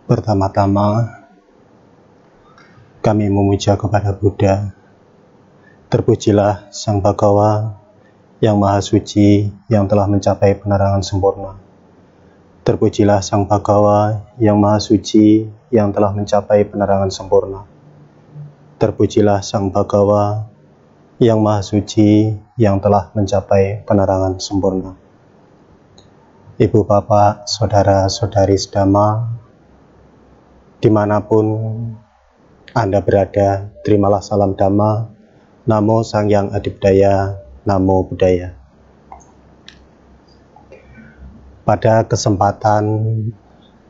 Pertama-tama, kami memuja kepada Buddha. Terpujilah Sang Bhagawa yang Maha Suci yang telah mencapai penerangan sempurna. Terpujilah Sang Bhagawa yang Maha Suci yang telah mencapai penerangan sempurna. Terpujilah Sang Bhagawa yang Maha Suci yang telah mencapai penerangan sempurna. Ibu, Bapak, Saudara-saudari sedama, dimanapun Anda berada, terimalah salam Dhamma. Namo Sang Hyang Adibudaya, Namo Buddhaya. Pada kesempatan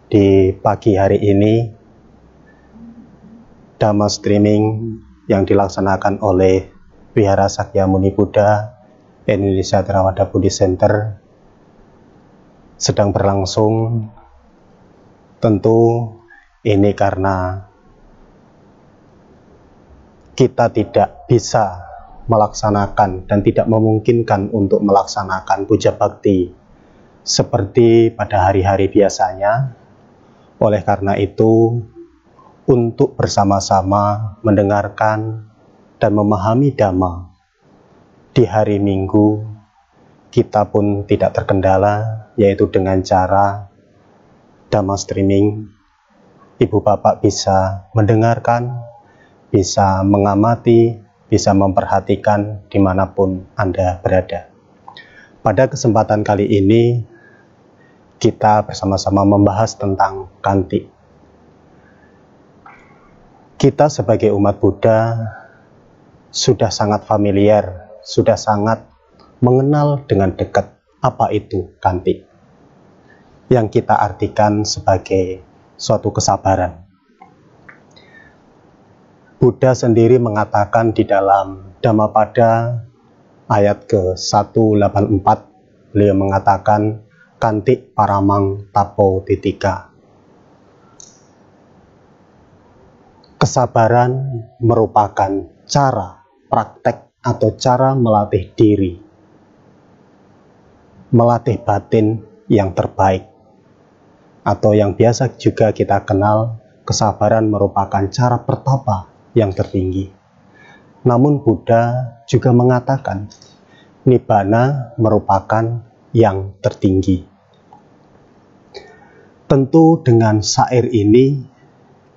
di pagi hari ini, Dhamma streaming yang dilaksanakan oleh Wihara Sakyamuni Buddha Indonesia Theravada Buddhist Center sedang berlangsung. Tentu ini karena kita tidak bisa melaksanakan dan tidak memungkinkan untuk melaksanakan puja bakti seperti pada hari-hari biasanya. Oleh karena itu, untuk bersama-sama mendengarkan dan memahami Dhamma di hari Minggu, kita pun tidak terkendala, yaitu dengan cara Dhamma streaming. Ibu Bapak bisa mendengarkan, bisa mengamati, bisa memperhatikan dimanapun Anda berada. Pada kesempatan kali ini, kita bersama-sama membahas tentang Kanti. Kita sebagai umat Buddha sudah sangat familiar, sudah sangat mengenal dengan dekat apa itu Kanti, yang kita artikan sebagai suatu kesabaran. Buddha sendiri mengatakan di dalam Dhammapada ayat ke-184, beliau mengatakan Kanti paramang tapo titika. Kesabaran merupakan cara praktek atau cara melatih diri, melatih batin yang terbaik. Atau yang biasa juga kita kenal, kesabaran merupakan cara pertapa yang tertinggi. Namun Buddha juga mengatakan, Nibbana merupakan yang tertinggi. Tentu dengan syair ini,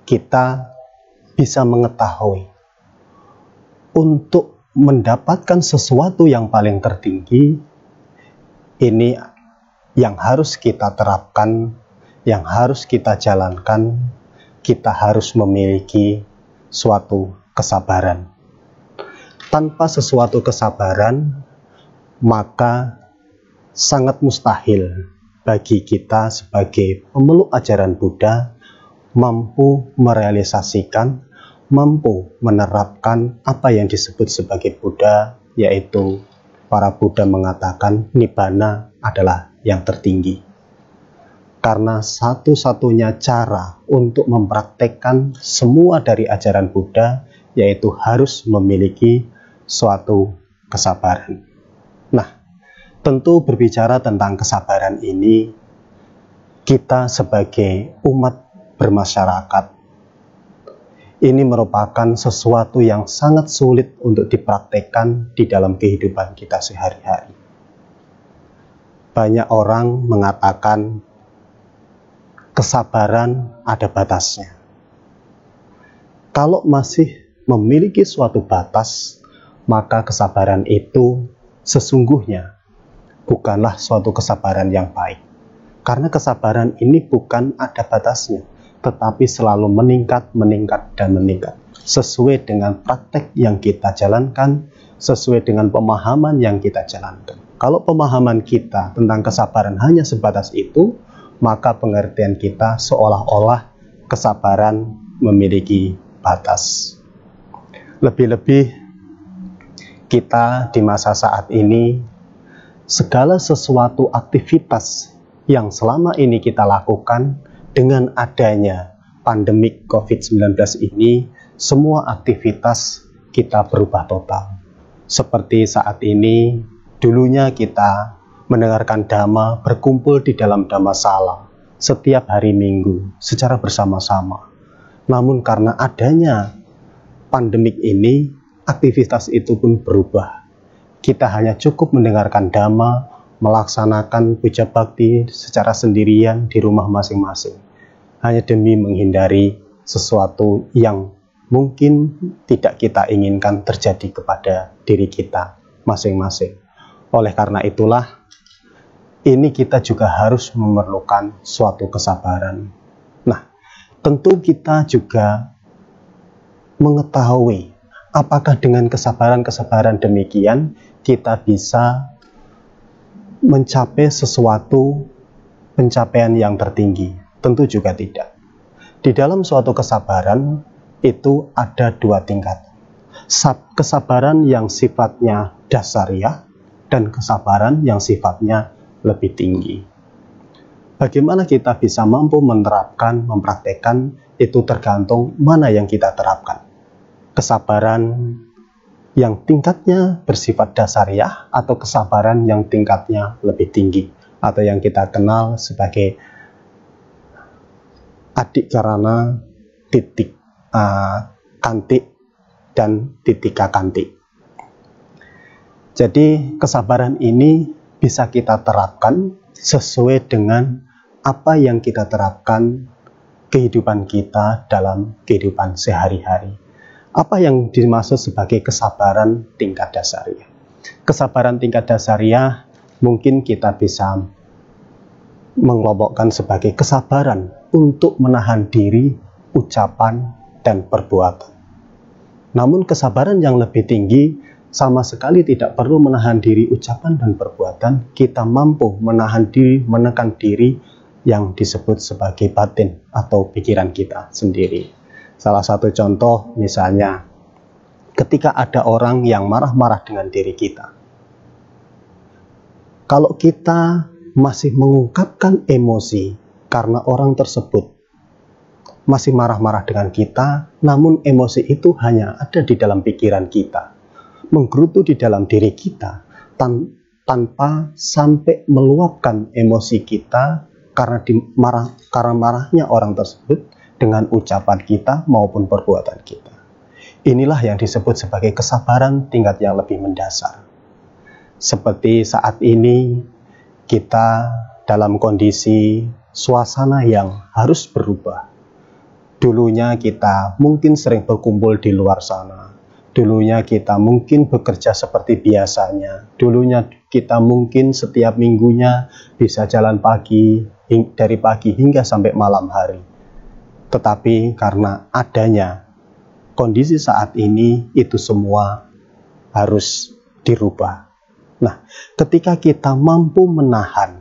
kita bisa mengetahui, untuk mendapatkan sesuatu yang paling tertinggi, ini yang harus kita terapkan, yang harus kita jalankan, kita harus memiliki suatu kesabaran. Tanpa sesuatu kesabaran, maka sangat mustahil bagi kita sebagai pemeluk ajaran Buddha mampu merealisasikan, mampu menerapkan apa yang disebut sebagai Buddha, yaitu para Buddha mengatakan Nibbana adalah yang tertinggi. Karena satu-satunya cara untuk mempraktekkan semua dari ajaran Buddha, yaitu harus memiliki suatu kesabaran. Nah, tentu berbicara tentang kesabaran ini, kita sebagai umat bermasyarakat, ini merupakan sesuatu yang sangat sulit untuk dipraktekkan di dalam kehidupan kita sehari-hari. Banyak orang mengatakan kesabaran ada batasnya. Kalau masih memiliki suatu batas, maka kesabaran itu sesungguhnya bukanlah suatu kesabaran yang baik. Karena kesabaran ini bukan ada batasnya, tetapi selalu meningkat, dan meningkat. Sesuai dengan praktek yang kita jalankan, sesuai dengan pemahaman yang kita jalankan. Kalau pemahaman kita tentang kesabaran hanya sebatas itu, maka pengertian kita seolah-olah kesabaran memiliki batas. Lebih-lebih kita di masa saat ini, segala sesuatu aktivitas yang selama ini kita lakukan dengan adanya pandemik COVID-19 ini, semua aktivitas kita berubah total. Seperti saat ini, dulunya kita mendengarkan Dhamma, berkumpul di dalam Dhammasala, setiap hari Minggu secara bersama-sama. Namun karena adanya pandemik ini, aktivitas itu pun berubah. Kita hanya cukup mendengarkan dhamma, melaksanakan puja bakti secara sendirian di rumah masing-masing, hanya demi menghindari sesuatu yang mungkin tidak kita inginkan terjadi kepada diri kita masing-masing. Oleh karena itulah, ini kita juga harus memerlukan suatu kesabaran. Nah, tentu kita juga mengetahui apakah dengan kesabaran-kesabaran demikian kita bisa mencapai sesuatu pencapaian yang tertinggi. Tentu juga tidak. Di dalam suatu kesabaran itu ada dua tingkat. Kesabaran yang sifatnya dasariah dan kesabaran yang sifatnya lebih tinggi. Bagaimana kita bisa mampu menerapkan, mempraktekkan, itu tergantung mana yang kita terapkan. Kesabaran yang tingkatnya bersifat dasariah atau kesabaran yang tingkatnya lebih tinggi, atau yang kita kenal sebagai adik karana titik kantik dan titika kantik. Jadi kesabaran ini bisa kita terapkan sesuai dengan apa yang kita terapkan kehidupan kita dalam kehidupan sehari-hari. Apa yang dimaksud sebagai kesabaran tingkat dasariah? Kesabaran tingkat dasariah mungkin kita bisa mengelompokkan sebagai kesabaran untuk menahan diri, ucapan, dan perbuatan. Namun kesabaran yang lebih tinggi sama sekali tidak perlu menahan diri, ucapan, dan perbuatan. Kita mampu menahan diri, menekan diri yang disebut sebagai batin atau pikiran kita sendiri. Salah satu contoh misalnya ketika ada orang yang marah-marah dengan diri kita. Kalau kita masih mengungkapkan emosi karena orang tersebut masih marah-marah dengan kita, namun emosi itu hanya ada di dalam pikiran kita, menggerutu di dalam diri kita, tanpa sampai meluapkan emosi kita karena marahnya orang tersebut dengan ucapan kita maupun perbuatan kita. Inilah yang disebut sebagai kesabaran tingkat yang lebih mendasar. Seperti saat ini kita dalam kondisi suasana yang harus berubah. Dulunya kita mungkin sering berkumpul di luar sana. Dulunya kita mungkin bekerja seperti biasanya. Dulunya kita mungkin setiap minggunya bisa jalan pagi, dari pagi hingga sampai malam hari. Tetapi karena adanya kondisi saat ini, itu semua harus dirubah. Nah, ketika kita mampu menahan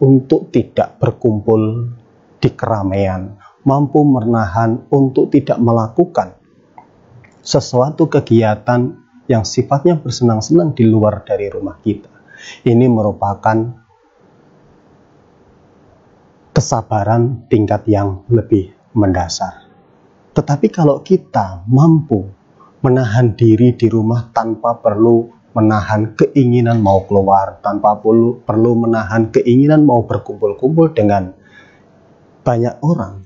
untuk tidak berkumpul di keramaian, mampu menahan untuk tidak melakukan sesuatu kegiatan yang sifatnya bersenang-senang di luar dari rumah kita. Ini merupakan kesabaran tingkat yang lebih mendasar. Tetapi kalau kita mampu menahan diri di rumah tanpa perlu menahan keinginan mau keluar, tanpa perlu menahan keinginan mau berkumpul-kumpul dengan banyak orang,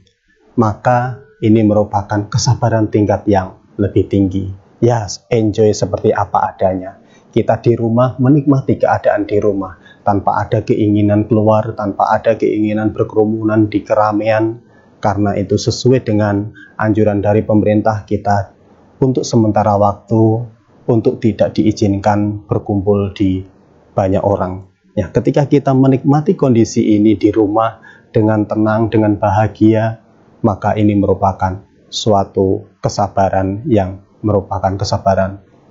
maka ini merupakan kesabaran tingkat yang lebih tinggi. Ya, enjoy seperti apa adanya. Kita di rumah menikmati keadaan di rumah tanpa ada keinginan keluar, tanpa ada keinginan berkerumunan di keramaian, karena itu sesuai dengan anjuran dari pemerintah kita untuk sementara waktu untuk tidak diizinkan berkumpul di banyak orang. Ya, ketika kita menikmati kondisi ini di rumah dengan tenang, dengan bahagia, maka ini merupakan suatu kesabaran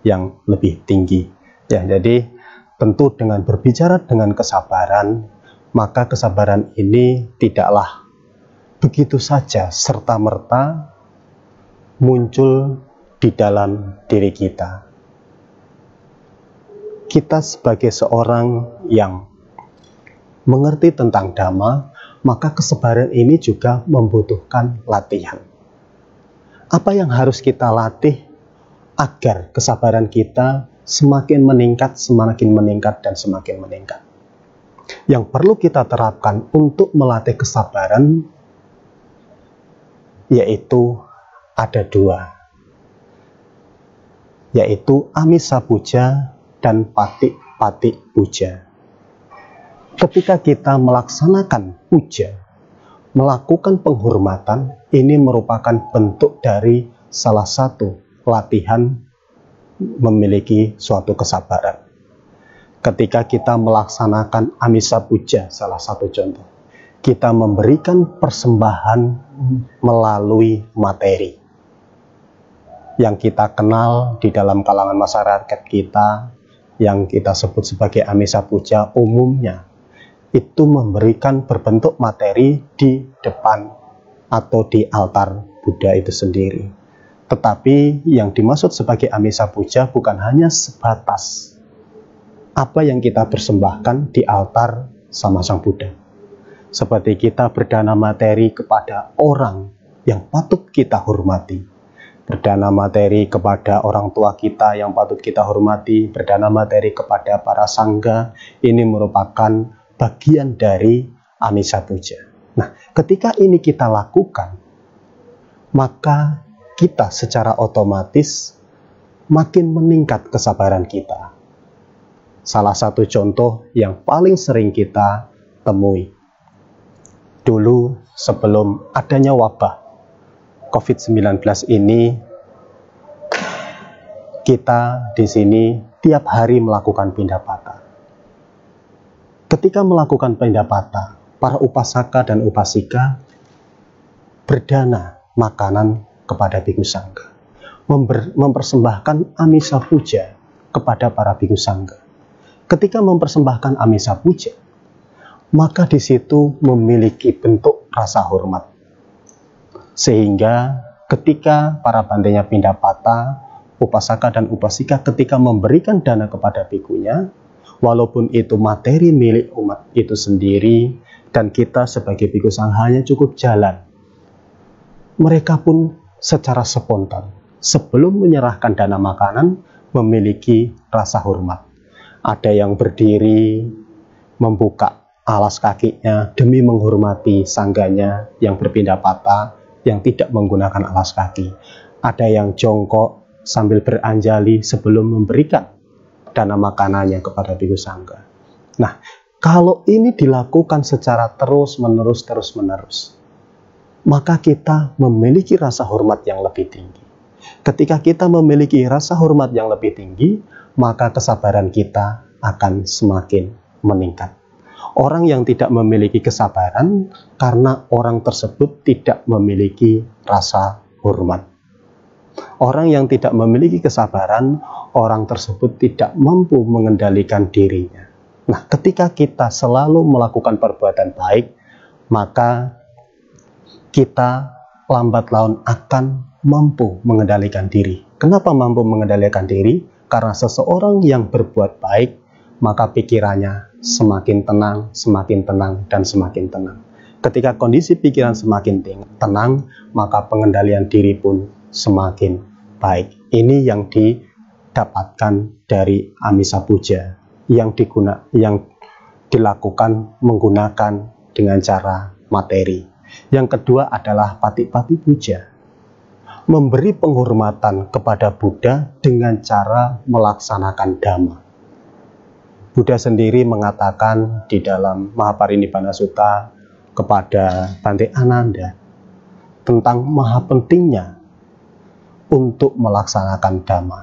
yang lebih tinggi. Ya, jadi tentu dengan berbicara dengan kesabaran, maka kesabaran ini tidaklah begitu saja serta-merta muncul di dalam diri kita. Kita sebagai seorang yang mengerti tentang dhamma, maka kesabaran ini juga membutuhkan latihan. Apa yang harus kita latih agar kesabaran kita semakin meningkat, dan semakin meningkat? yang perlu kita terapkan untuk melatih kesabaran yaitu ada dua, yaitu Amisa Puja dan Patik Puja. Ketika kita melaksanakan puja, melakukan penghormatan, ini merupakan bentuk dari salah satu latihan memiliki suatu kesabaran. Ketika kita melaksanakan Amisa Puja, salah satu contoh, kita memberikan persembahan melalui materi yang kita kenal di dalam kalangan masyarakat kita, yang kita sebut sebagai Amisa Puja, umumnya itu memberikan berbentuk materi di depan atau di altar Buddha itu sendiri. Tetapi yang dimaksud sebagai Amisa Puja bukan hanya sebatas apa yang kita persembahkan di altar sama Sang Buddha. Seperti kita berdana materi kepada orang yang patut kita hormati, berdana materi kepada orang tua kita yang patut kita hormati, berdana materi kepada para sangga, ini merupakan bagian dari Amisa Puja. Nah, ketika ini kita lakukan, maka kita secara otomatis makin meningkat kesabaran kita. Salah satu contoh yang paling sering kita temui, dulu sebelum adanya wabah COVID-19 ini, kita di sini tiap hari melakukan pindah patah. Ketika melakukan pindah patah, para upasaka dan upasika berdana makanan kepada bhikkhu sangga, mempersembahkan Amisa Puja kepada para bhikkhu sangga. Ketika mempersembahkan Amisa Puja, maka di situ memiliki bentuk rasa hormat. Sehingga ketika para bandenya pindah patah, upasaka dan upasika ketika memberikan dana kepada bhikhunya, walaupun itu materi milik umat itu sendiri, dan kita sebagai bhikkhu sangha hanya cukup jalan, mereka pun secara spontan, sebelum menyerahkan dana makanan, memiliki rasa hormat. Ada yang berdiri, membuka alas kakinya demi menghormati sangganya yang berpindah patah, yang tidak menggunakan alas kaki. Ada yang jongkok sambil beranjali sebelum memberikan dana makanannya kepada bhikkhu sangga. Nah, kalau ini dilakukan secara terus-menerus, maka kita memiliki rasa hormat yang lebih tinggi. Ketika kita memiliki rasa hormat yang lebih tinggi, maka kesabaran kita akan semakin meningkat. Orang yang tidak memiliki kesabaran karena orang tersebut tidak memiliki rasa hormat. Orang yang tidak memiliki kesabaran, orang tersebut tidak mampu mengendalikan dirinya. Nah, ketika kita selalu melakukan perbuatan baik, maka kita lambat laun akan mampu mengendalikan diri. Kenapa mampu mengendalikan diri? Karena seseorang yang berbuat baik, maka pikirannya semakin tenang, dan semakin tenang. Ketika kondisi pikiran semakin tenang, maka pengendalian diri pun semakin baik. Ini yang didapatkan dari Amisa Puja yang dilakukan menggunakan dengan cara materi. Yang kedua adalah Patik Puja, memberi penghormatan kepada Buddha dengan cara melaksanakan Dhamma. Buddha sendiri mengatakan di dalam Mahaparinibbana Sutta kepada Bante Ananda tentang maha pentingnya untuk melaksanakan Dhamma.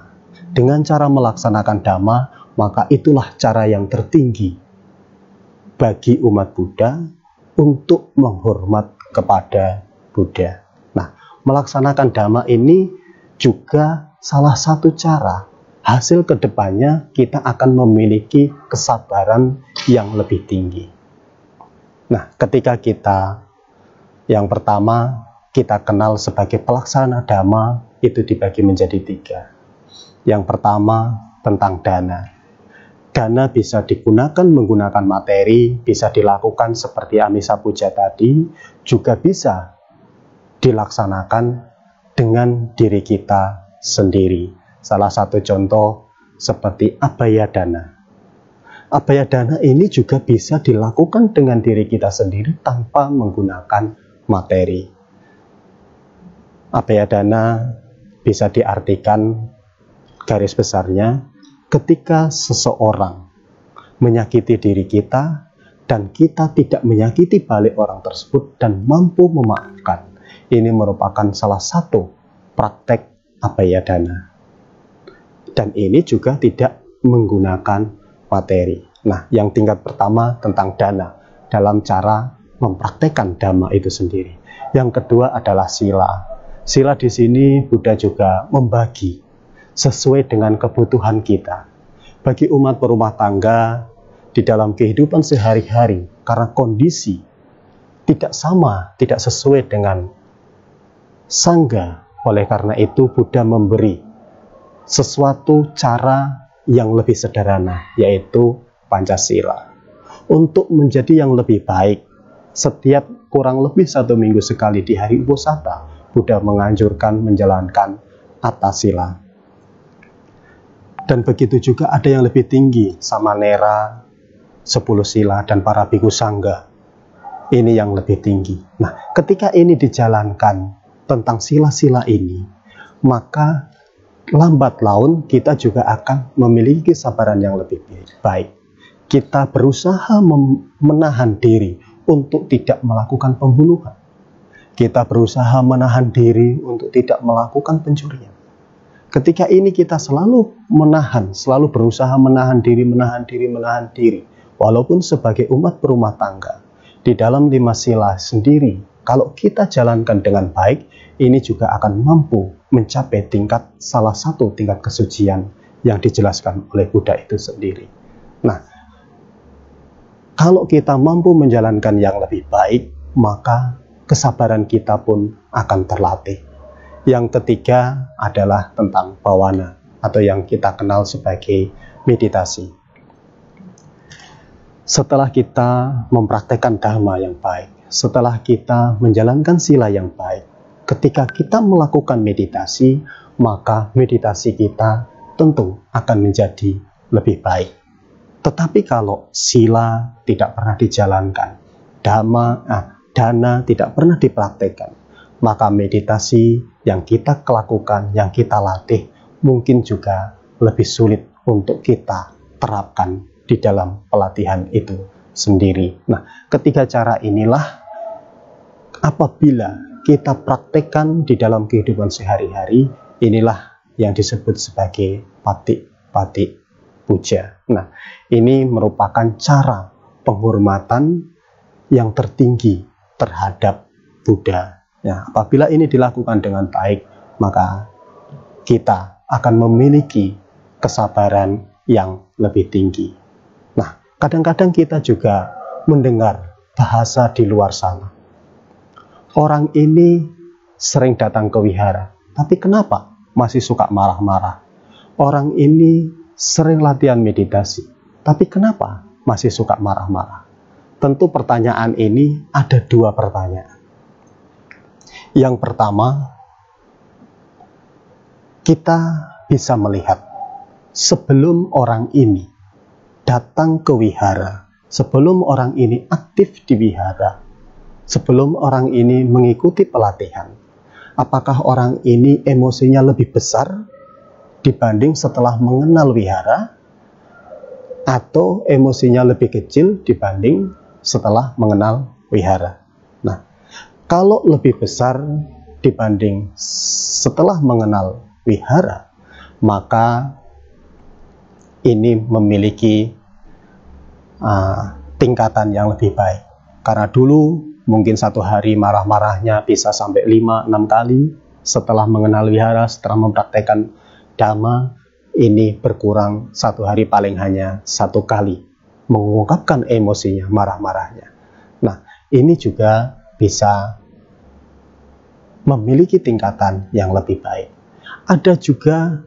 Dengan cara melaksanakan Dhamma, maka itulah cara yang tertinggi bagi umat Buddha untuk menghormat kepada Buddha. Nah, melaksanakan Dhamma ini juga salah satu cara hasil kedepannya kita akan memiliki kesabaran yang lebih tinggi. Nah, ketika kita yang pertama kita kenal sebagai pelaksana Dhamma, itu dibagi menjadi 3. Yang pertama tentang dana. Dana bisa digunakan menggunakan materi, bisa dilakukan seperti Amisa Puja tadi, juga bisa dilaksanakan dengan diri kita sendiri. Salah satu contoh seperti Abhaya Dana. Abaya dana ini juga bisa dilakukan dengan diri kita sendiri tanpa menggunakan materi. Abaya dana bisa diartikan garis besarnya ketika seseorang menyakiti diri kita dan kita tidak menyakiti balik orang tersebut dan mampu memaafkan. Ini merupakan salah satu praktek abaya dana. Dan ini juga tidak menggunakan materi. Nah, yang tingkat pertama tentang dana dalam cara mempraktekkan dhamma itu sendiri. Yang kedua adalah sila. Sila di sini Buddha juga membagi sesuai dengan kebutuhan kita. Bagi umat berumah tangga di dalam kehidupan sehari-hari, karena kondisi tidak sama, tidak sesuai dengan sangga. Oleh karena itu Buddha memberi sesuatu cara yang lebih sederhana, yaitu Pancasila. Untuk menjadi yang lebih baik, setiap kurang lebih 1 minggu sekali di hari Uposatha, Buddha menganjurkan menjalankan Atthasila. Dan begitu juga ada yang lebih tinggi, Samanera, 10 sila, dan para bhikkhu sangga. Ini yang lebih tinggi. Nah, ketika ini dijalankan tentang sila-sila ini, maka lambat laun kita juga akan memiliki kesabaran yang lebih baik. Kita berusaha menahan diri untuk tidak melakukan pembunuhan. Kita berusaha menahan diri untuk tidak melakukan pencurian. Ketika ini kita selalu menahan, selalu berusaha menahan diri, walaupun sebagai umat berumah tangga, di dalam 5 sila sendiri, kalau kita jalankan dengan baik, ini juga akan mampu mencapai salah satu tingkat kesucian yang dijelaskan oleh Buddha itu sendiri. Nah, kalau kita mampu menjalankan yang lebih baik, maka kesabaran kita pun akan terlatih. Yang ketiga adalah tentang bawana, atau yang kita kenal sebagai meditasi. Setelah kita mempraktekkan dhamma yang baik, setelah kita menjalankan sila yang baik, ketika kita melakukan meditasi, maka meditasi kita tentu akan menjadi lebih baik. Tetapi kalau sila tidak pernah dijalankan, dana tidak pernah dipraktekkan, maka meditasi yang kita lakukan, yang kita latih, mungkin juga lebih sulit untuk kita terapkan di dalam pelatihan itu sendiri. Nah, ketiga cara inilah apabila kita praktekkan di dalam kehidupan sehari-hari, inilah yang disebut sebagai patik puja. Nah, ini merupakan cara penghormatan yang tertinggi terhadap Buddha. Ya, apabila ini dilakukan dengan baik, maka kita akan memiliki kesabaran yang lebih tinggi. Nah, kadang-kadang kita juga mendengar bahasa di luar sana. Orang ini sering datang ke wihara, tapi kenapa masih suka marah-marah? Orang ini sering latihan meditasi, tapi kenapa masih suka marah-marah? Tentu pertanyaan ini ada 2 pertanyaan. Yang pertama, kita bisa melihat sebelum orang ini datang ke wihara, sebelum orang ini aktif di wihara, sebelum orang ini mengikuti pelatihan, apakah orang ini emosinya lebih besar dibanding setelah mengenal wihara, atau emosinya lebih kecil dibanding setelah mengenal wihara? Nah, kalau lebih besar dibanding setelah mengenal wihara, maka ini memiliki tingkatan yang lebih baik. Karena dulu mungkin 1 hari marah-marahnya bisa sampai 5-6 kali. Setelah mengenal wihara, setelah mempraktekkan dhamma, ini berkurang 1 hari paling hanya 1 kali mengungkapkan emosinya, marah-marahnya. Nah, ini juga bisa memiliki tingkatan yang lebih baik. Ada juga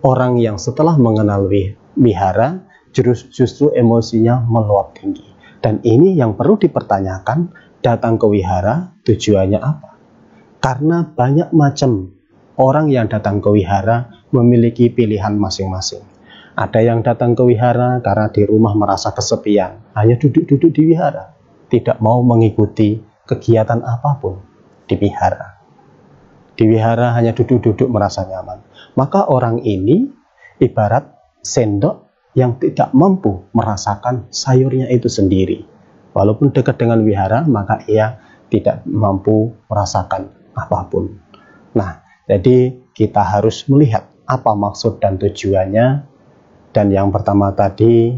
orang yang setelah mengenal wihara justru emosinya meluap tinggi. Dan ini yang perlu dipertanyakan, datang ke wihara tujuannya apa? Karena banyak macam orang yang datang ke wihara memiliki pilihan masing-masing. Ada yang datang ke wihara karena di rumah merasa kesepian, hanya duduk-duduk di wihara, tidak mau mengikuti kegiatan apapun di wihara. Di wihara hanya duduk-duduk merasa nyaman. Maka orang ini ibarat sendok yang tidak mampu merasakan sayurnya itu sendiri. Walaupun dekat dengan wihara, maka ia tidak mampu merasakan apapun. Nah, jadi kita harus melihat apa maksud dan tujuannya. Dan yang pertama tadi,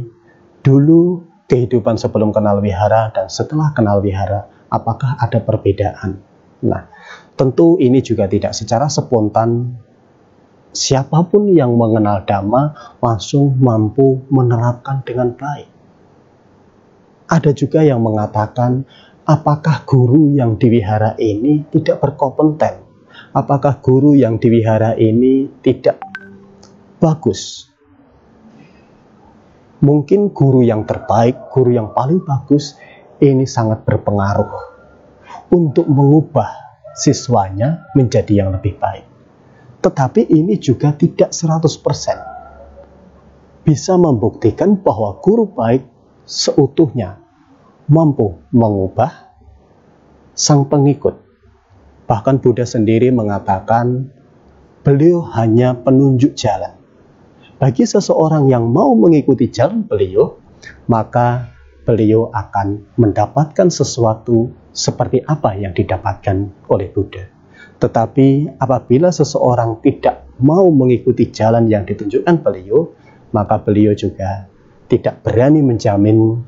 dulu kehidupan sebelum kenal wihara dan setelah kenal wihara, apakah ada perbedaan? Nah, tentu ini juga tidak secara spontan. Siapapun yang mengenal Dhamma langsung mampu menerapkan dengan baik. Ada juga yang mengatakan, apakah guru yang di wihara ini tidak berkompeten? Apakah guru yang di wihara ini tidak bagus? Mungkin guru yang terbaik, guru yang paling bagus, ini sangat berpengaruh untuk mengubah siswanya menjadi yang lebih baik. Tetapi ini juga tidak 100% bisa membuktikan bahwa guru baik seutuhnya mampu mengubah sang pengikut. Bahkan Buddha sendiri mengatakan beliau hanya penunjuk jalan. Bagi seseorang yang mau mengikuti jalan beliau, maka beliau akan mendapatkan sesuatu seperti apa yang didapatkan oleh Buddha. Tetapi apabila seseorang tidak mau mengikuti jalan yang ditunjukkan beliau, maka beliau juga tidak berani menjamin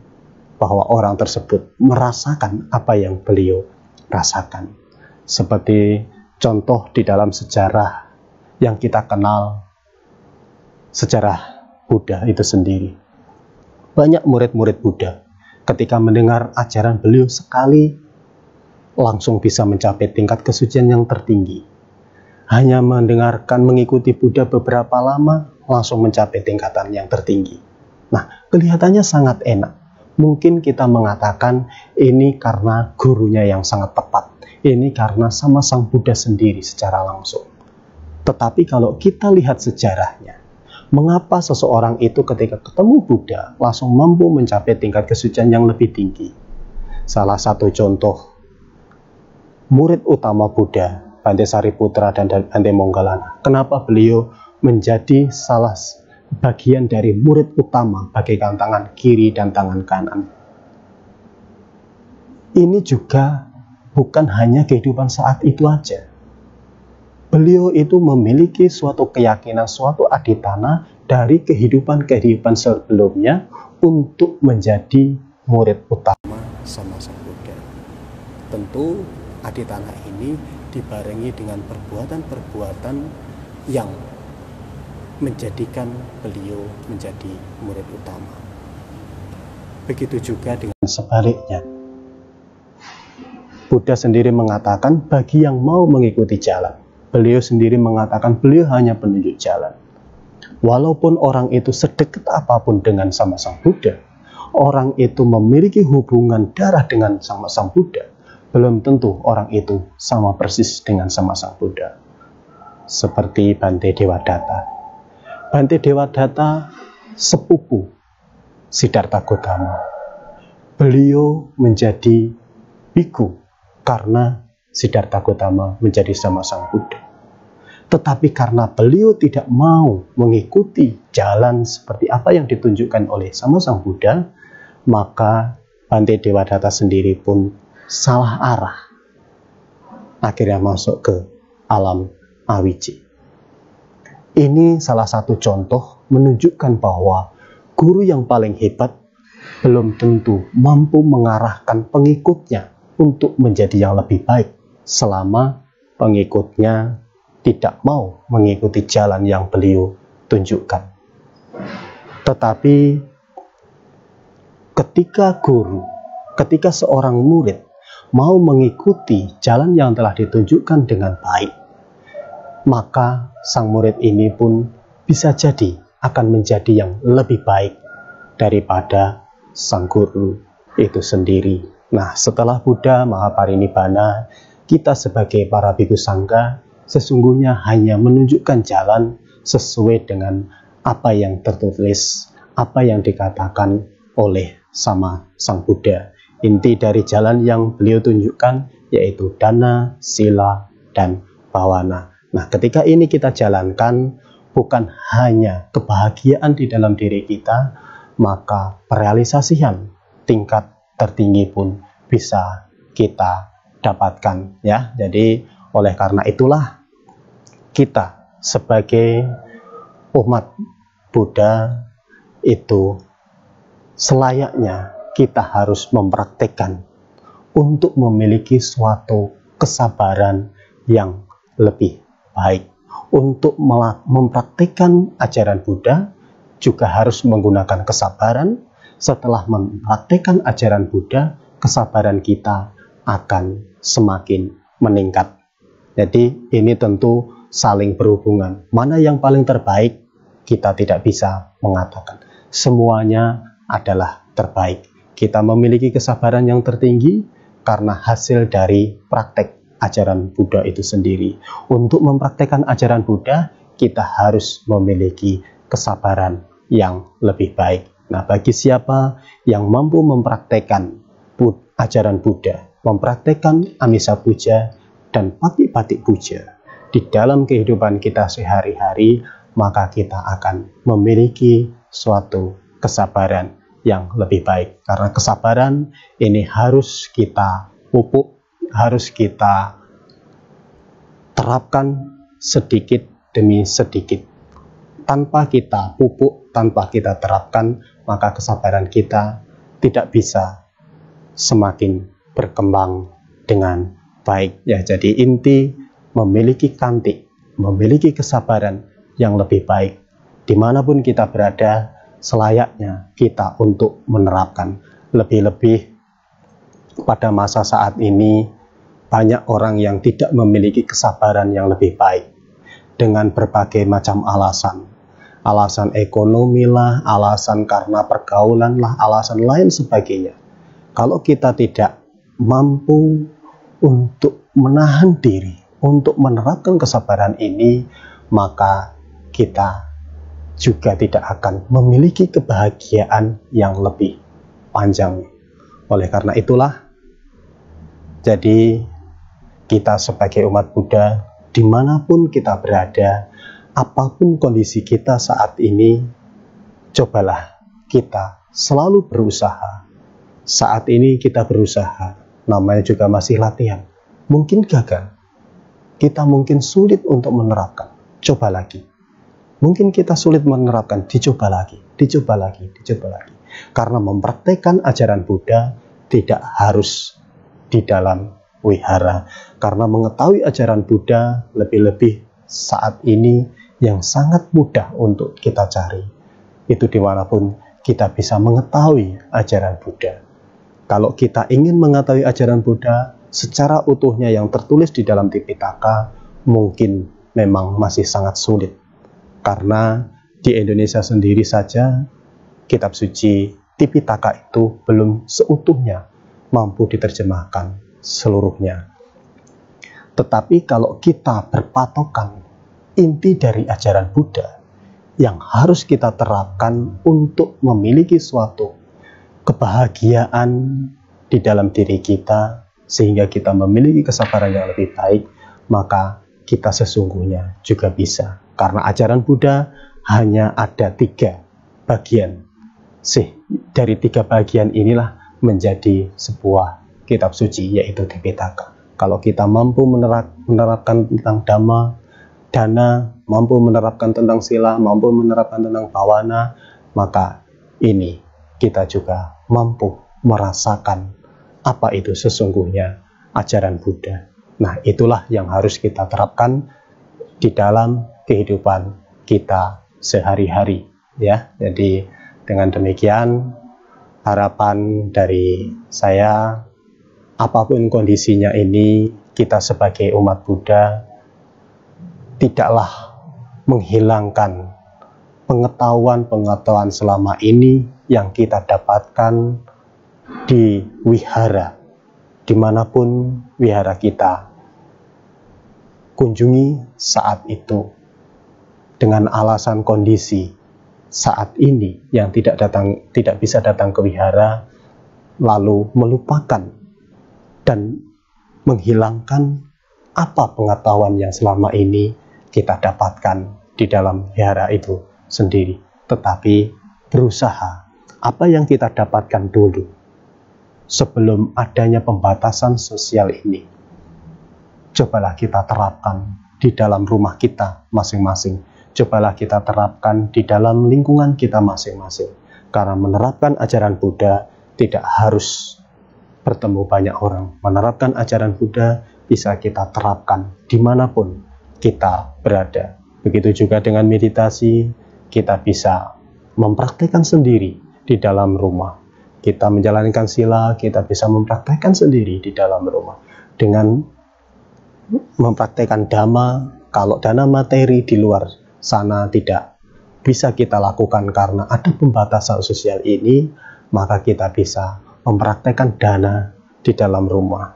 bahwa orang tersebut merasakan apa yang beliau rasakan. Seperti contoh di dalam sejarah yang kita kenal, sejarah Buddha itu sendiri. Banyak murid-murid Buddha ketika mendengar ajaran beliau sekali langsung bisa mencapai tingkat kesucian yang tertinggi. Hanya mendengarkan mengikuti Buddha beberapa lama langsung mencapai tingkatan yang tertinggi. Nah, kelihatannya sangat enak. Mungkin kita mengatakan ini karena gurunya yang sangat tepat. Ini karena sama Sang Buddha sendiri secara langsung. Tetapi kalau kita lihat sejarahnya, mengapa seseorang itu ketika ketemu Buddha langsung mampu mencapai tingkat kesucian yang lebih tinggi? Salah satu contoh, murid utama Buddha, Bhante Sariputra dan Bhante Moggallana. Kenapa beliau menjadi salah bagian dari murid utama bagaikan tangan kiri dan tangan kanan? Ini juga bukan hanya kehidupan saat itu aja. Beliau itu memiliki suatu keyakinan, suatu aditana dari kehidupan-kehidupan sebelumnya untuk menjadi murid utama sama Sang Buddha. Tentu aditana ini dibarengi dengan perbuatan-perbuatan yang menjadikan beliau menjadi murid utama. Begitu juga dengan sebaliknya. Buddha sendiri mengatakan bagi yang mau mengikuti jalan. Beliau sendiri mengatakan beliau hanya penunjuk jalan. Walaupun orang itu sedekat apapun dengan sama Sang Buddha, orang itu memiliki hubungan darah dengan sama Sang Buddha, belum tentu orang itu sama persis dengan sama Sang Buddha. Seperti Bhante Dewadatta. Bhante Dewadatta sepupu Siddhartha Gautama. Beliau menjadi biku karena Siddhartha Gautama menjadi sama Sang Buddha. Tetapi karena beliau tidak mau mengikuti jalan seperti apa yang ditunjukkan oleh sama Sang Buddha, maka Bhante Dewadatta sendiri pun salah arah. Akhirnya masuk ke alam awiji. Ini salah satu contoh menunjukkan bahwa guru yang paling hebat belum tentu mampu mengarahkan pengikutnya untuk menjadi yang lebih baik selama pengikutnya tidak mau mengikuti jalan yang beliau tunjukkan. Tetapi ketika seorang murid mau mengikuti jalan yang telah ditunjukkan dengan baik, maka sang murid ini pun bisa jadi akan menjadi yang lebih baik daripada sang guru itu sendiri. Nah, setelah Buddha Mahaparinibbana, kita sebagai para bhikkhu sangga sesungguhnya hanya menunjukkan jalan sesuai dengan apa yang tertulis, apa yang dikatakan oleh sama Sang Buddha. Inti dari jalan yang beliau tunjukkan yaitu dana, sila, dan bawana. Nah, ketika ini kita jalankan, bukan hanya kebahagiaan di dalam diri kita, maka perealisasian tingkat tertinggi pun bisa kita dapatkan, ya. Jadi oleh karena itulah kita sebagai umat Buddha itu selayaknya kita harus mempraktekkan untuk memiliki suatu kesabaran yang lebih baik. Untuk mempraktekkan ajaran Buddha juga harus menggunakan kesabaran. Setelah mempraktekkan ajaran Buddha, kesabaran kita akan semakin meningkat. Jadi ini tentu saling berhubungan. Mana yang paling terbaik kita tidak bisa mengatakan. Semuanya adalah terbaik. Kita memiliki kesabaran yang tertinggi karena hasil dari praktek ajaran Buddha itu sendiri. Untuk mempraktekkan ajaran Buddha, kita harus memiliki kesabaran yang lebih baik. Nah, bagi siapa yang mampu mempraktekkan ajaran Buddha, mempraktekkan Amisa Puja dan Pati-Patik Puja di dalam kehidupan kita sehari-hari, maka kita akan memiliki suatu kesabaran yang lebih baik. Karena kesabaran ini harus kita pupuk, harus kita terapkan sedikit demi sedikit. Tanpa kita pupuk, tanpa kita terapkan, maka kesabaran kita tidak bisa semakin berkembang dengan baik. Ya, jadi inti memiliki kantik, memiliki kesabaran yang lebih baik. Dimanapun kita berada, selayaknya kita untuk menerapkan. Lebih-lebih pada masa saat ini, banyak orang yang tidak memiliki kesabaran yang lebih baik dengan berbagai macam alasan. Alasan ekonomi lah, alasan karena pergaulan lah, alasan lain sebagainya. Kalau kita tidak mampu untuk menahan diri, untuk menerapkan kesabaran ini, maka kita juga tidak akan memiliki kebahagiaan yang lebih panjang. Oleh karena itulah, jadi kita sebagai umat Buddha, dimanapun kita berada, apapun kondisi kita saat ini, cobalah kita selalu berusaha. Saat ini kita berusaha, namanya juga masih latihan. Mungkin gagal, kita mungkin sulit untuk menerapkan, coba lagi. Mungkin kita sulit menerapkan, dicoba lagi, dicoba lagi, dicoba lagi. Karena mempraktekkan ajaran Buddha tidak harus di dalam wihara. Karena mengetahui ajaran Buddha lebih-lebih saat ini yang sangat mudah untuk kita cari. Itu dimanapun kita bisa mengetahui ajaran Buddha. Kalau kita ingin mengetahui ajaran Buddha secara utuhnya yang tertulis di dalam Tipitaka, mungkin memang masih sangat sulit. Karena di Indonesia sendiri saja, kitab suci Tipitaka itu belum seutuhnya mampu diterjemahkan seluruhnya. Tetapi kalau kita berpatokan inti dari ajaran Buddha yang harus kita terapkan untuk memiliki suatu kebahagiaan di dalam diri kita, sehingga kita memiliki kesabaran yang lebih baik, maka kita sesungguhnya juga bisa. Karena ajaran Buddha hanya ada 3 bagian. Dari 3 bagian inilah menjadi sebuah kitab suci, yaitu Tipitaka. Kalau kita mampu menerapkan tentang Dhamma, dana, mampu menerapkan tentang sila, mampu menerapkan tentang bawana, maka ini kita juga mampu merasakan apa itu sesungguhnya ajaran Buddha. Nah, itulah yang harus kita terapkan di dalam kehidupan kita sehari-hari, ya. Jadi dengan demikian harapan dari saya, apapun kondisinya ini, kita sebagai umat Buddha tidaklah menghilangkan pengetahuan-pengetahuan selama ini yang kita dapatkan di wihara, dimanapun wihara kita kunjungi saat itu, dengan alasan kondisi saat ini yang tidak bisa datang ke wihara, lalu melupakan dan menghilangkan apa pengetahuan yang selama ini kita dapatkan di dalam wihara itu sendiri, tetapi berusaha apa yang kita dapatkan dulu sebelum adanya pembatasan sosial ini, cobalah kita terapkan di dalam rumah kita masing-masing. Cobalah kita terapkan di dalam lingkungan kita masing-masing. Karena menerapkan ajaran Buddha tidak harus bertemu banyak orang. Menerapkan ajaran Buddha bisa kita terapkan dimanapun kita berada. Begitu juga dengan meditasi, kita bisa mempraktekkan sendiri di dalam rumah. Kita menjalankan sila, kita bisa mempraktekkan sendiri di dalam rumah. Dengan mempraktekkan dhamma, kalau dana materi di luar sana tidak bisa kita lakukan karena ada pembatasan sosial ini, maka kita bisa mempraktekkan dana di dalam rumah.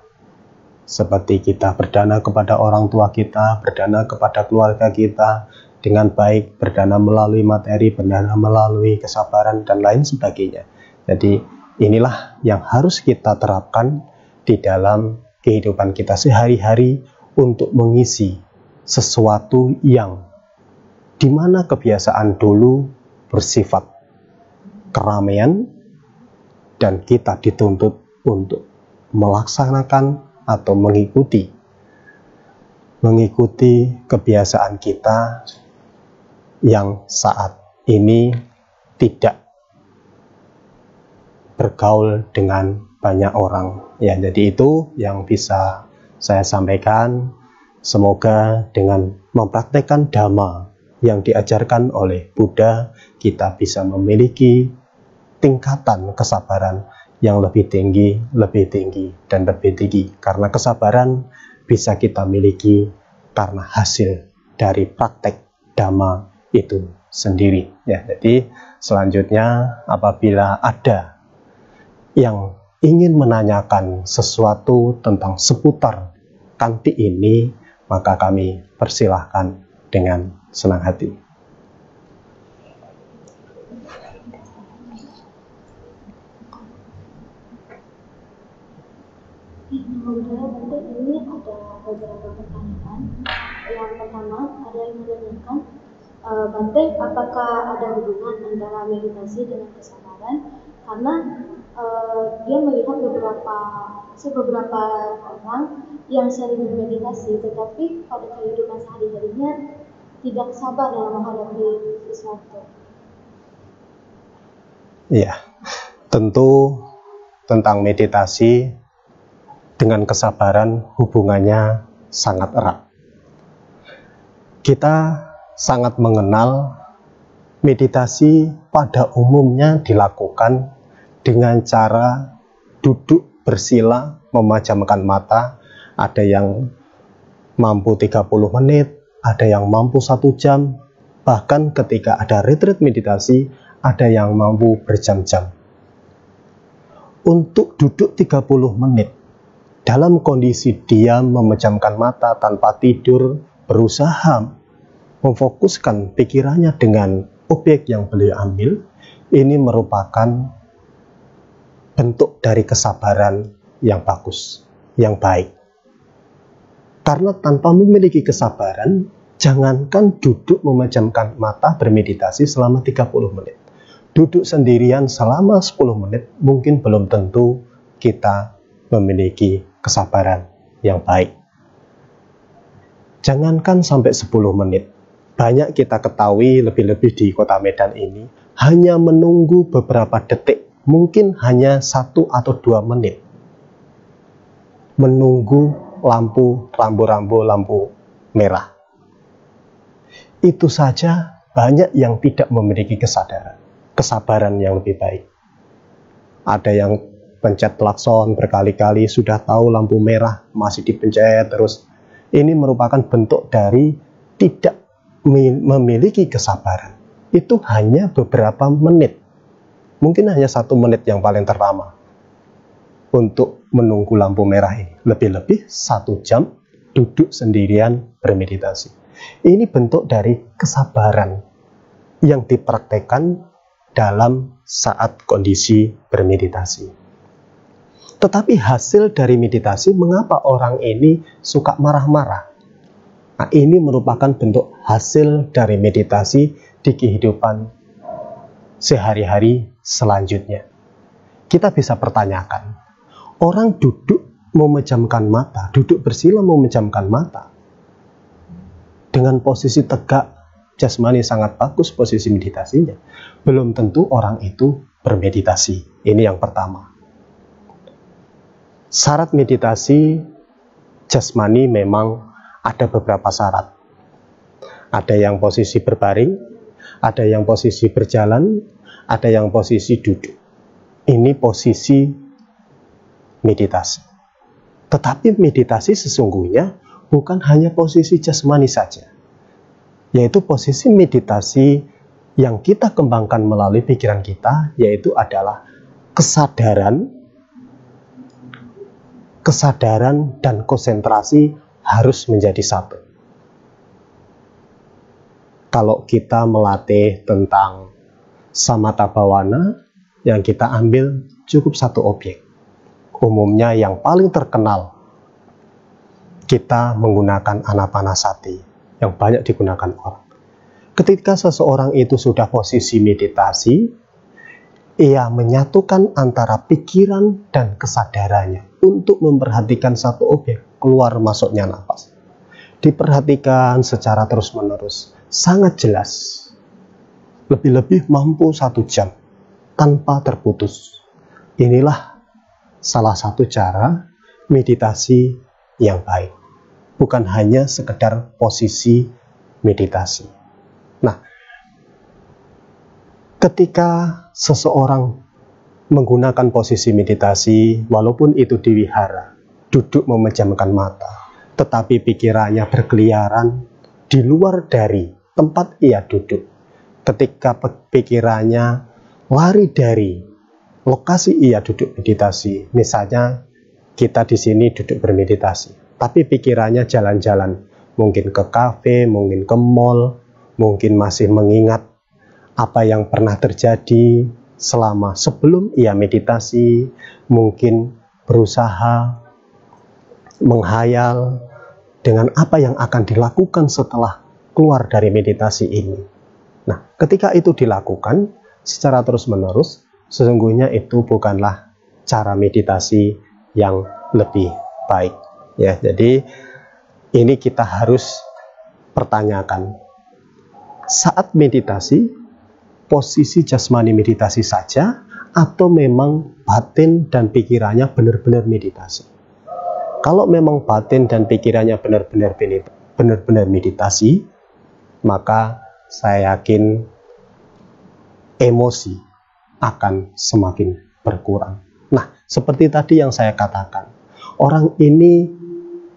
Seperti kita berdana kepada orang tua kita, berdana kepada keluarga kita dengan baik, berdana melalui materi, berdana melalui kesabaran, dan lain sebagainya. Jadi inilah yang harus kita terapkan di dalam kehidupan kita sehari-hari untuk mengisi sesuatu yang dimana kebiasaan dulu bersifat keramaian dan kita dituntut untuk melaksanakan atau mengikuti kebiasaan kita yang saat ini tidak bergaul dengan banyak orang. Ya, jadi itu yang bisa saya sampaikan. Semoga dengan mempraktekkan dhamma yang diajarkan oleh Buddha, kita bisa memiliki tingkatan kesabaran yang lebih tinggi, dan lebih tinggi. Karena kesabaran bisa kita miliki karena hasil dari praktek dhamma itu sendiri. Ya, jadi selanjutnya apabila ada yang ingin menanyakan sesuatu tentang seputar kanti ini, maka kami persilahkan dengan senang hati. Kemudian ini ada beberapa pertanyaan. Yang pertama ada yang menanyakan, Bante, apakah ada hubungan antara meditasi dengan kesabaran? Karena dia melihat beberapa orang yang sering bermeditasi, tetapi pada kehidupan sehari-harinya tidak sabar dalam menghadapi sesuatu. Iya, tentu tentang meditasi dengan kesabaran hubungannya sangat erat. Kita sangat mengenal meditasi pada umumnya dilakukan dengan cara duduk bersila, memejamkan mata. Ada yang mampu 30 menit, ada yang mampu 1 jam, bahkan ketika ada retreat meditasi, ada yang mampu berjam-jam. Untuk duduk 30 menit, dalam kondisi diam, memejamkan mata tanpa tidur, berusaha memfokuskan pikirannya dengan objek yang beliau ambil, ini merupakan bentuk dari kesabaran yang bagus, yang baik. Karena tanpa memiliki kesabaran, jangankan duduk memejamkan mata bermeditasi selama 30 menit. Duduk sendirian selama 10 menit mungkin belum tentu kita memiliki kesabaran yang baik. Jangankan sampai 10 menit. Banyak kita ketahui, lebih-lebih di kota Medan ini, hanya menunggu beberapa detik, mungkin hanya 1 atau 2 menit. Menunggu lampu rambu-rambu, lampu merah. Itu saja banyak yang tidak memiliki kesabaran yang lebih baik. Ada yang pencet klakson berkali-kali, sudah tahu lampu merah, masih dipencet terus. Ini merupakan bentuk dari tidak memiliki kesabaran. Itu hanya beberapa menit. Mungkin hanya 1 menit yang paling terlama untuk menunggu lampu merah ini. Lebih-lebih 1 jam duduk sendirian bermeditasi. Ini bentuk dari kesabaran yang dipraktekkan dalam saat kondisi bermeditasi. Tetapi hasil dari meditasi, mengapa orang ini suka marah-marah? Nah, ini merupakan bentuk hasil dari meditasi di kehidupan sehari-hari selanjutnya. Kita bisa pertanyakan, orang duduk memejamkan mata, duduk bersila memejamkan mata, dengan posisi tegak jasmani sangat bagus posisi meditasinya, belum tentu orang itu bermeditasi. Ini yang pertama. Syarat meditasi jasmani memang ada beberapa syarat. Ada yang posisi berbaring, ada yang posisi berjalan, ada yang posisi duduk. Ini posisi meditasi. Tetapi meditasi sesungguhnya bukan hanya posisi jasmani saja, yaitu posisi meditasi yang kita kembangkan melalui pikiran kita, yaitu adalah kesadaran dan konsentrasi harus menjadi satu. Kalau kita melatih tentang samatha bhavana, yang kita ambil cukup satu objek. Umumnya yang paling terkenal, kita menggunakan anapanasati, yang banyak digunakan orang. Ketika seseorang itu sudah posisi meditasi, ia menyatukan antara pikiran dan kesadarannya untuk memperhatikan satu objek, keluar masuknya nafas. Diperhatikan secara terus-menerus, sangat jelas. Lebih-lebih mampu 1 jam tanpa terputus. Inilah salah satu cara meditasi yang baik. Bukan hanya sekedar posisi meditasi. Nah, ketika seseorang menggunakan posisi meditasi, walaupun itu di wihara, duduk memejamkan mata, tetapi pikirannya berkeliaran di luar dari tempat ia duduk. Ketika pikirannya lari dari lokasi ia duduk meditasi, misalnya kita di sini duduk bermeditasi, tapi pikirannya jalan-jalan, mungkin ke kafe, mungkin ke mall, mungkin masih mengingat apa yang pernah terjadi selama sebelum ia meditasi, mungkin berusaha menghayal dengan apa yang akan dilakukan setelah keluar dari meditasi ini. Nah, ketika itu dilakukan secara terus-menerus, sesungguhnya itu bukanlah cara meditasi yang lebih baik. Ya, jadi ini kita harus pertanyakan. Saat meditasi, posisi jasmani meditasi saja, atau memang batin dan pikirannya benar-benar meditasi? Kalau memang batin dan pikirannya benar-benar meditasi, maka saya yakin emosi akan semakin berkurang. Nah, seperti tadi yang saya katakan, orang ini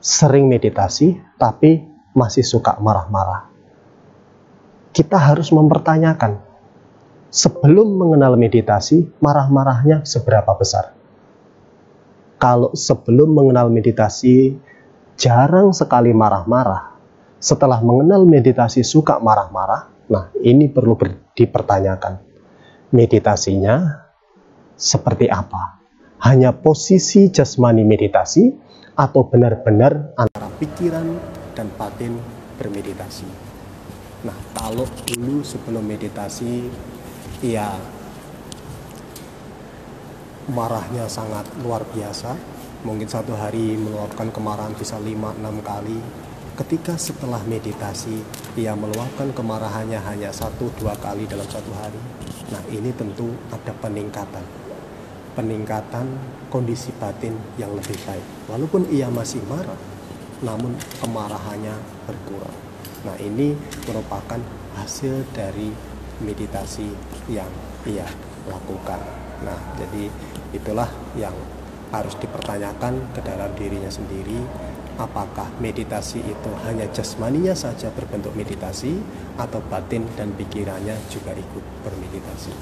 sering meditasi, tapi masih suka marah-marah. Kita harus mempertanyakan, sebelum mengenal meditasi, marah-marahnya seberapa besar? Kalau sebelum mengenal meditasi, jarang sekali marah-marah, setelah mengenal meditasi suka marah-marah, nah ini perlu dipertanyakan. Meditasinya seperti apa? Hanya posisi jasmani meditasi, atau benar-benar antara pikiran dan batin bermeditasi? Nah, kalau dulu sebelum meditasi, ya marahnya sangat luar biasa, mungkin satu hari meluapkan kemarahan bisa 5-6 kali. Ketika setelah meditasi, ia meluapkan kemarahannya hanya 1-2 kali dalam satu hari. Nah, ini tentu ada peningkatan kondisi batin yang lebih baik. Walaupun ia masih marah, namun kemarahannya berkurang. Nah, ini merupakan hasil dari meditasi yang ia lakukan. Nah, jadi itulah yang harus dipertanyakan ke dalam dirinya sendiri. Apakah meditasi itu hanya jasmaninya saja berbentuk meditasi, atau batin dan pikirannya juga ikut bermeditasi?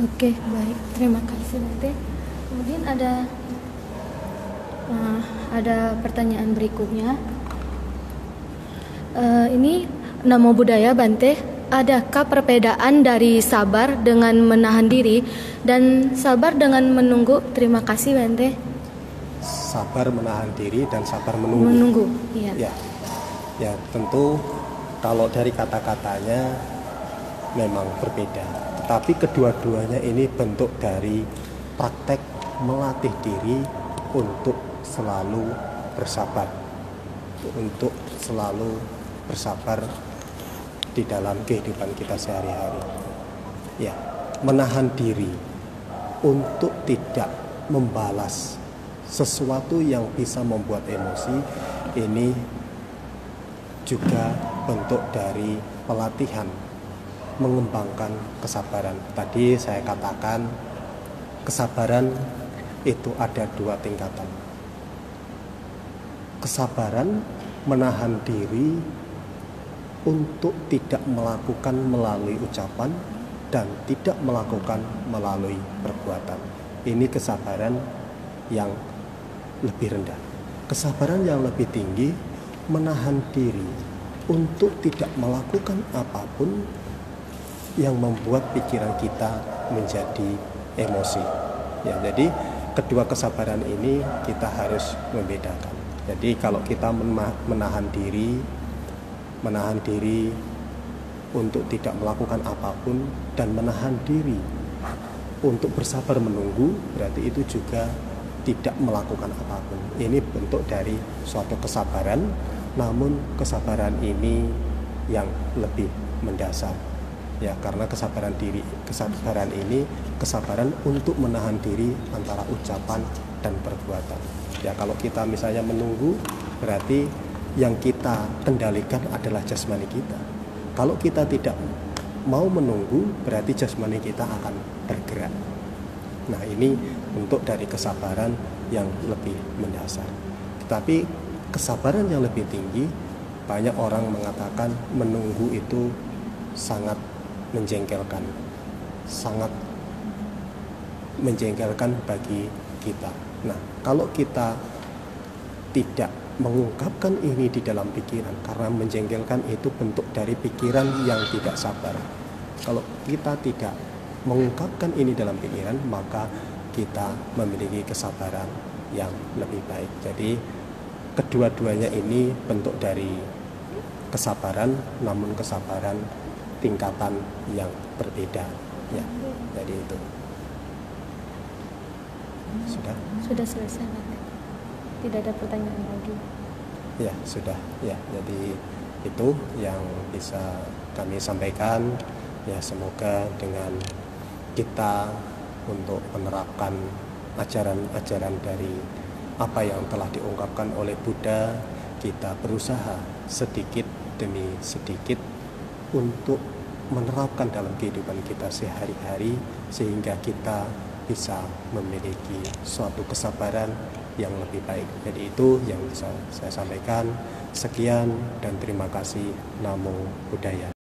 Oke, baik. Terima kasih, Bante. Kemudian ada pertanyaan berikutnya. Ini Namo Buddhaya, Bante. adakah perbedaan dari sabar dengan menahan diri dan sabar dengan menunggu? Terima kasih Bante. Sabar menahan diri dan sabar menunggu. Menunggu, iya. Ya, tentu kalau dari kata-katanya memang berbeda, tetapi kedua-duanya ini bentuk dari praktek melatih diri untuk selalu bersabar, untuk selalu bersabar di dalam kehidupan kita sehari-hari. Ya, menahan diri untuk tidak membalas sesuatu yang bisa membuat emosi, ini juga bentuk dari pelatihan mengembangkan kesabaran. Tadi saya katakan kesabaran itu ada 2 tingkatan. Kesabaran menahan diri untuk tidak melakukan melalui ucapan dan tidak melakukan melalui perbuatan. Ini kesabaran yang lebih rendah. Kesabaran yang lebih tinggi menahan diri untuk tidak melakukan apapun yang membuat pikiran kita menjadi emosi. Ya, jadi kedua kesabaran ini kita harus membedakan. Jadi kalau kita menahan diri untuk tidak melakukan apapun dan menahan diri untuk bersabar menunggu, berarti itu juga tidak melakukan apapun. Ini bentuk dari suatu kesabaran, namun kesabaran ini yang lebih mendasar. Ya, karena kesabaran ini kesabaran untuk menahan diri antara ucapan dan perbuatan. Ya, kalau kita misalnya menunggu, berarti yang kita kendalikan adalah jasmani kita. Kalau kita tidak mau menunggu, berarti jasmani kita akan bergerak. Nah, ini bentuk dari kesabaran yang lebih mendasar. Tetapi kesabaran yang lebih tinggi, banyak orang mengatakan menunggu itu sangat menjengkelkan, sangat menjengkelkan bagi kita. Nah, kalau kita tidak mengungkapkan ini di dalam pikiran, karena menjengkelkan itu bentuk dari pikiran yang tidak sabar. Kalau kita tidak mengungkapkan ini dalam pikiran, maka kita memiliki kesabaran yang lebih baik. Jadi kedua-duanya ini bentuk dari kesabaran, namun kesabaran tingkatan yang berbeda. Ya, jadi itu. Sudah selesai, Bante. Tidak ada pertanyaan lagi. Ya, sudah. Ya, jadi itu yang bisa kami sampaikan. Ya, semoga dengan kita untuk menerapkan ajaran-ajaran dari apa yang telah diungkapkan oleh Buddha, kita berusaha sedikit demi sedikit untuk menerapkan dalam kehidupan kita sehari-hari, sehingga kita bisa memiliki suatu kesabaran yang lebih baik. Jadi itu yang bisa saya sampaikan. Sekian dan terima kasih. Namo Buddhaya.